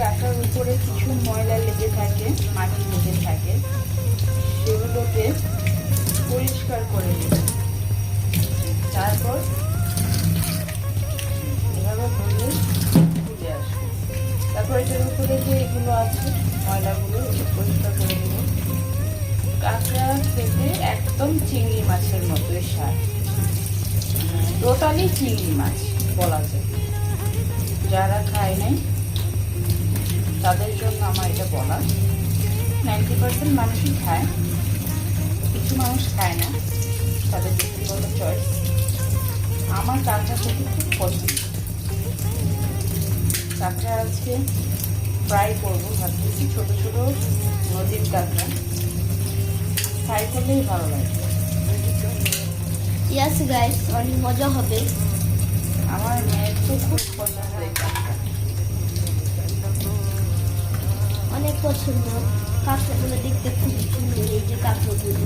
কাঁকড়ার উপরে কিছু ময়লা লেগে থাকে, মাটি লেগে থাকে, সেগুলোকে পরিষ্কার করে নেব। তারপর এভাবে ধরে তুলে আসবো। তারপর এটার উপরে যে এগুলো আছে ময়লাগুলো পরিষ্কার করে নেব। কাঁকড়া খেতে একদম চিংড়ি মাছের মতোই স্বাদ, টোটালি চিংড়ি মাছ বলা যায়। যারা খায় নাই তাদের জন্য আমার এটা বলা। 90% মানুষই খায়, কিছু মানুষ খায় না, তাদের ব্যক্তিগত চয়েস। আমার কাঁকড়া খেতে খুব পছন্দ। কাঁকড়া আজকে ফ্রাই করবো ভাবতেছি, ছোটো ছোটো নদীর কাঁকড়া ফ্রাই করলেই ভালো লাগে। ইয়াস গাইস, অনেক মজা হবে। আমার মেয়ের তো খুব পছন্দ এই কাঁকড়া, অনেক পছন্দ। কাঁকড়াগুলো দেখতে খুব সুন্দর, এই যে কাঁকড়াগুলো।